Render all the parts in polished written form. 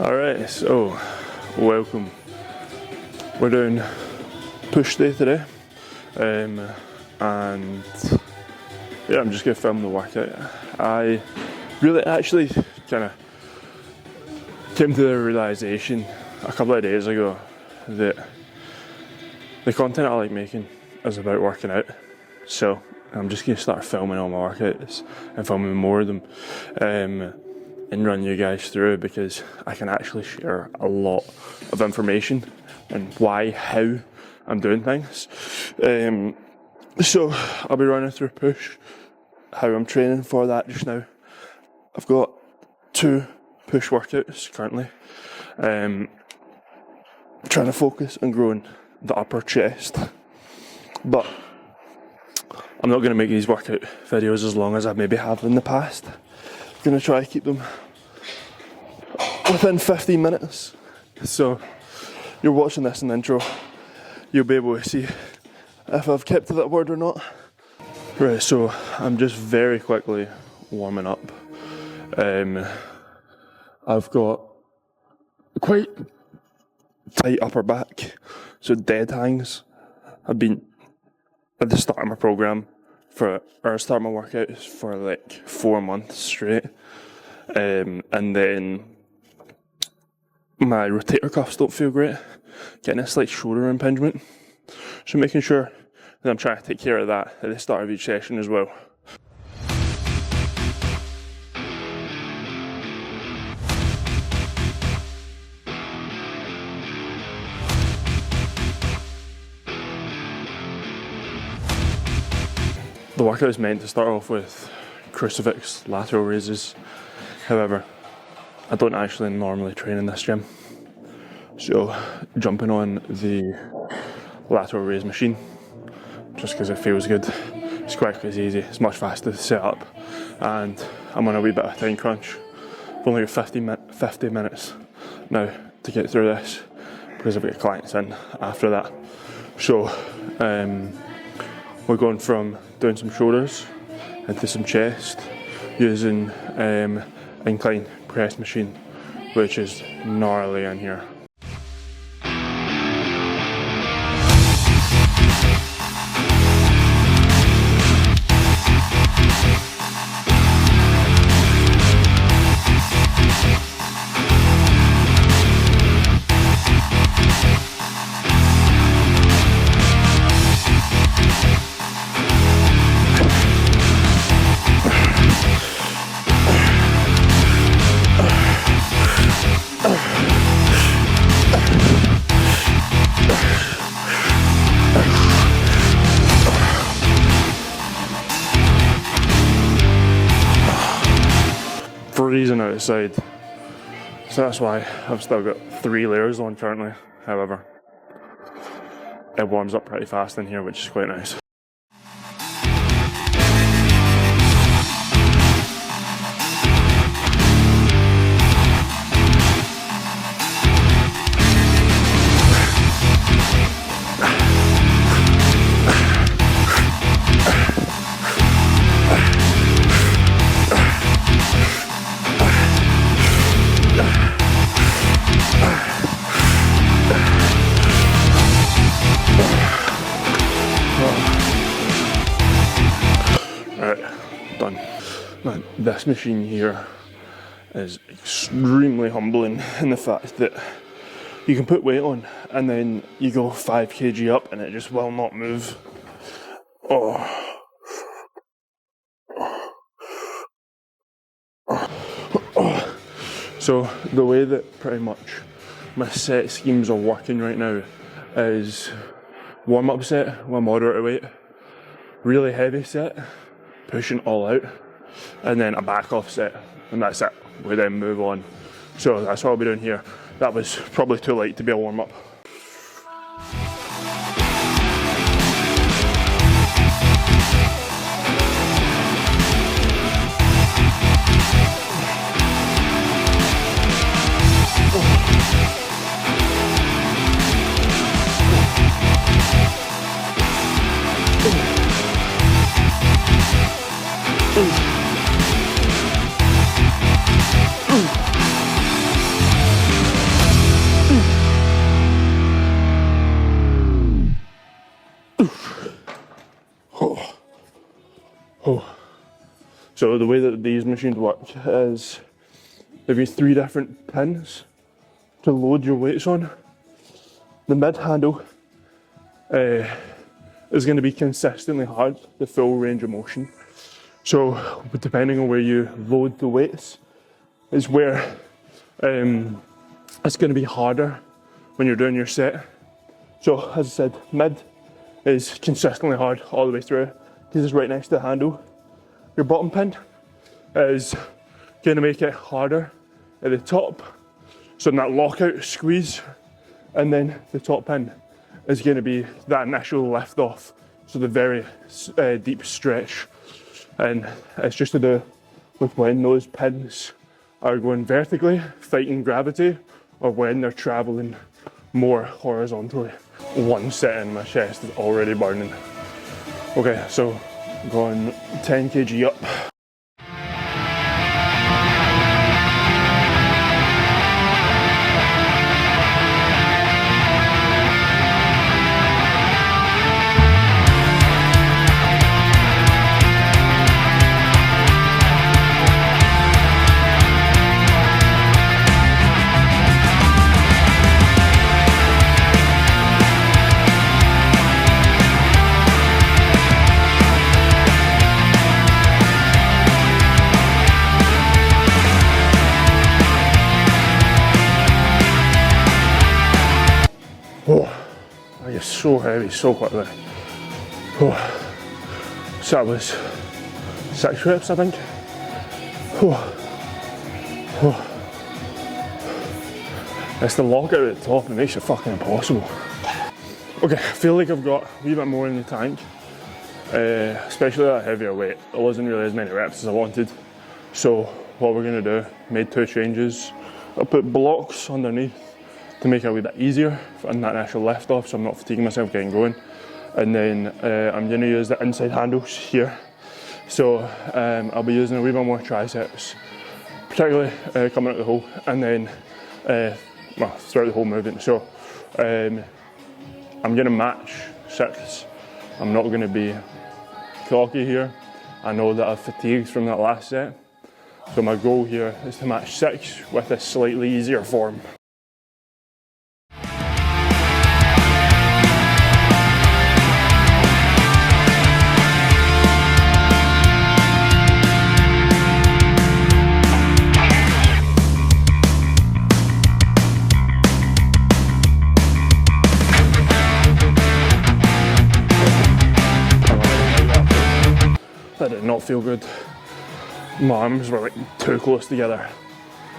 Alright, so welcome. We're doing push day today, and yeah, I'm just going to film the workout. I really actually kind of came to the realisation a couple of days ago that the content I like making is about working out, so I'm just going to start filming all my workouts and filming more of them and run you guys through, because I can actually share a lot of information and how I'm doing things. So I'll be running through push, how I'm training for that just now. I've got 2 push workouts currently. Trying to focus on growing the upper chest, but I'm not going to make these workout videos as long as I maybe have in the past. I'm going to try to keep them within 15 minutes. So you're watching this in the intro, you'll be able to see if I've kept to that word or not. Right, so I'm just very quickly warming up. I've got quite tight upper back, so dead hangs. I've been at the start of my program start my workouts for like 4 months straight, and then my rotator cuffs don't feel great, getting a slight shoulder impingement, so making sure that I'm trying to take care of that at the start of each session as well. The workout is meant to start off with Crucifix Lateral Raises. However, I don't actually normally train in this gym, so jumping on the lateral raise machine just because it feels good. It's quite easy, it's much faster to set up, and I'm on a wee bit of a time crunch. I've only got 50 minutes now to get through this because I've got clients in after that. So we're going from doing some shoulders into some chest using Incline Press machine, which is gnarly in here. Freezing outside, so that's why I've still got 3 layers on currently. However, it warms up pretty fast in here, which is quite nice. Done. Man, this machine here is extremely humbling in the fact that you can put weight on and then you go 5 kg up and it just will not move. So the way that pretty much my set schemes are working right now is warm-up set with moderate weight, really heavy set, pushing all out, and then a back off set, and that's it. We then move on. So that's what I'll be doing here. That was probably too light to be a warm-up. So the way that these machines work is they've used 3 different pins to load your weights on. The mid handle is going to be consistently hard, the full range of motion. So depending on where you load the weights is where it's going to be harder when you're doing your set. So as I said, mid is consistently hard all the way through because it's right next to the handle. Your bottom pin is going to make it harder at the top, so in that lockout squeeze, and then the top pin is going to be that initial lift off, so the very deep stretch. And it's just to do with when those pins are going vertically, fighting gravity, or when they're traveling more horizontally. One set in, my chest is already burning. Okay, so going 10 kg up. Oh, I get so heavy so quickly. Oh, so that was 6 reps, I think. Oh, oh. It's the lockout at the top, it makes it fucking impossible. Okay, I feel like I've got a wee bit more in the tank, especially at a heavier weight. There wasn't really as many reps as I wanted. So what we're gonna do, made 2 changes. I'll put blocks underneath to make it a wee bit easier on that initial lift off, so I'm not fatiguing myself getting going. And then I'm going to use the inside handles here. So I'll be using a wee bit more triceps, particularly coming out the hole, and then well, throughout the whole movement. So I'm going to match 6. I'm not going to be cocky here. I know that I've fatigued from that last set. So my goal here is to match 6 with a slightly easier form. That did not feel good. My arms were like too close together.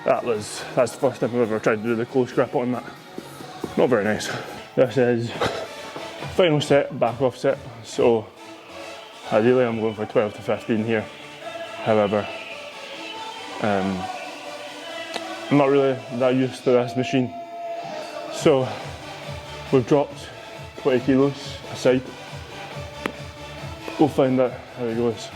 That's the first time I've ever tried to do the close grip on that. Not very nice. This is final set, back off set. So ideally I'm going for 12 to 15 here. However, I'm not really that used to this machine. So we've dropped 20 kilos aside. We'll find out how it goes.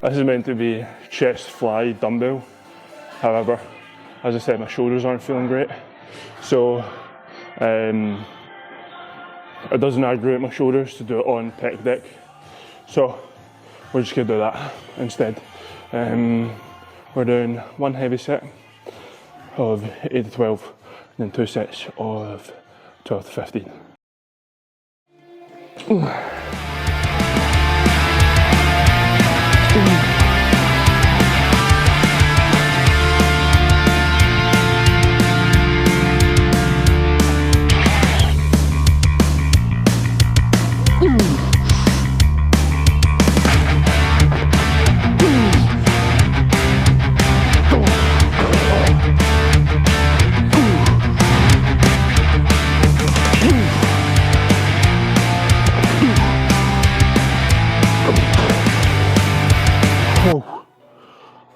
This is meant to be chest fly dumbbell. However, as I said, my shoulders aren't feeling great. So it doesn't aggravate my shoulders to do it on pec deck. So we're just gonna do that instead. We're doing 1 heavy set of 8 to 12, and then 2 sets of 12 to 15.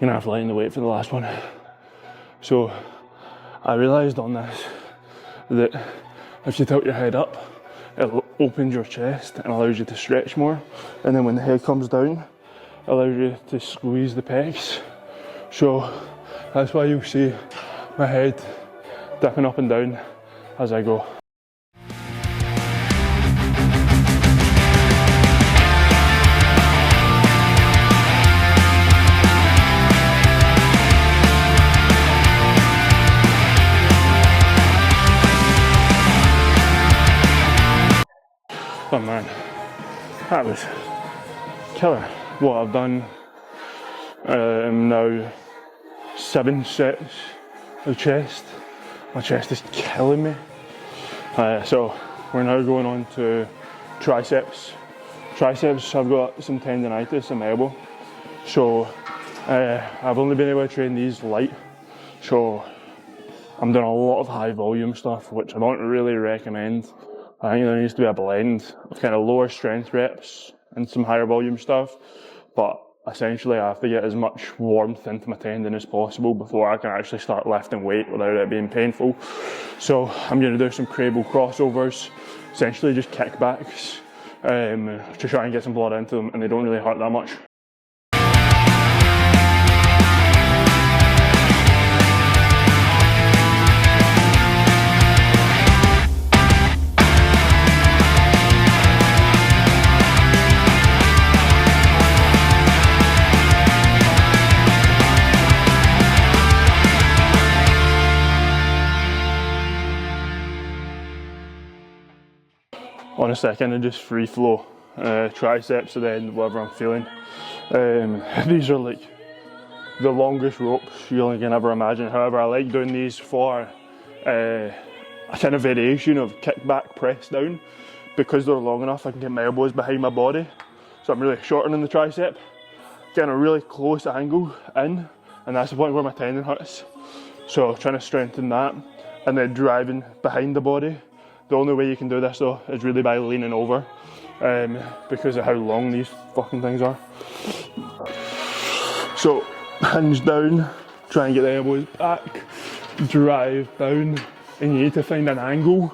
gonna have to lighten the weight for the last one. So I realised on this that if you tilt your head up, it opens your chest and allows you to stretch more, and then when the head comes down, it allows you to squeeze the pecs. So that's why you'll see my head dipping up and down as I go. Oh man, that was killer. What I've done now 7 sets of chest. My chest is killing me. So we're now going on to triceps. Triceps, I've got some tendonitis in my elbow. So I've only been able to train these light. So I'm doing a lot of high volume stuff, which I don't really recommend. I think there needs to be a blend of kind of lower strength reps and some higher volume stuff, but essentially I have to get as much warmth into my tendon as possible before I can actually start lifting weight without it being painful. So I'm going to do some cable crossovers, essentially just kickbacks, to try and get some blood into them, and they don't really hurt that much. Honestly, I kind of just free flow triceps and then whatever I'm feeling. These are like the longest ropes you can ever imagine. However, I like doing these for a kind of variation of kickback press down, because they're long enough I can get my elbows behind my body. So I'm really shortening the tricep, getting a really close angle in, and that's the point where my tendon hurts. So trying to strengthen that and then driving behind the body. The only way you can do this though is really by leaning over, because of how long these fucking things are. So hinge down, try and get the elbows back, drive down, and you need to find an angle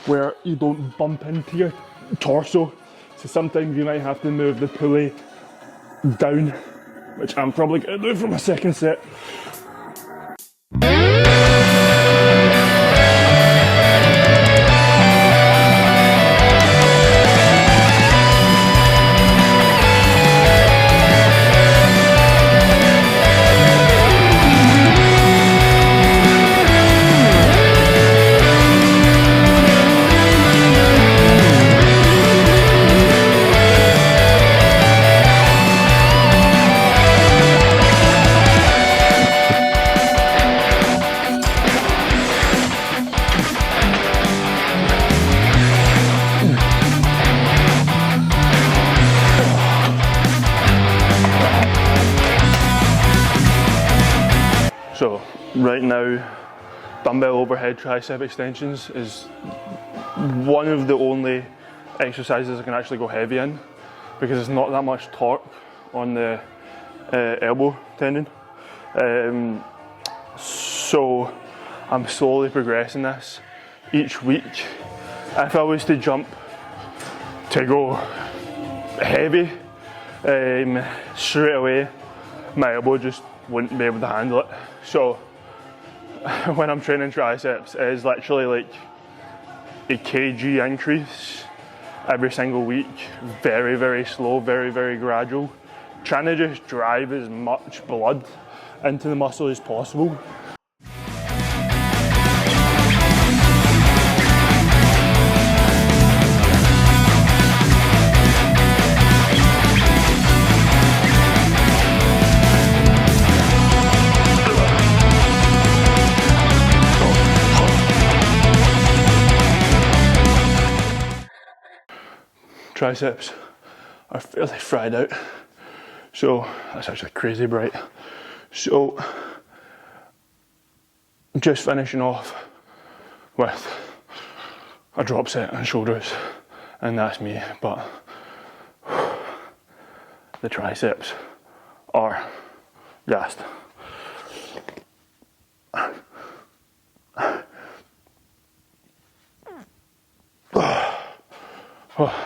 where you don't bump into your torso. So sometimes you might have to move the pulley down, which I'm probably going to do for my second set. So right now, dumbbell overhead tricep extensions is one of the only exercises I can actually go heavy in, because there's not that much torque on the elbow tendon. So I'm slowly progressing this each week. If I was to jump to go heavy straight away, my elbow just wouldn't be able to handle it. So when I'm training triceps, it is literally like a kg increase every single week. Very, very slow, very, very gradual. Trying to just drive as much blood into the muscle as possible. Triceps are fairly fried out, so that's actually crazy bright. So just finishing off with a drop set on shoulders, and that's me. But the triceps are Rest. Oh.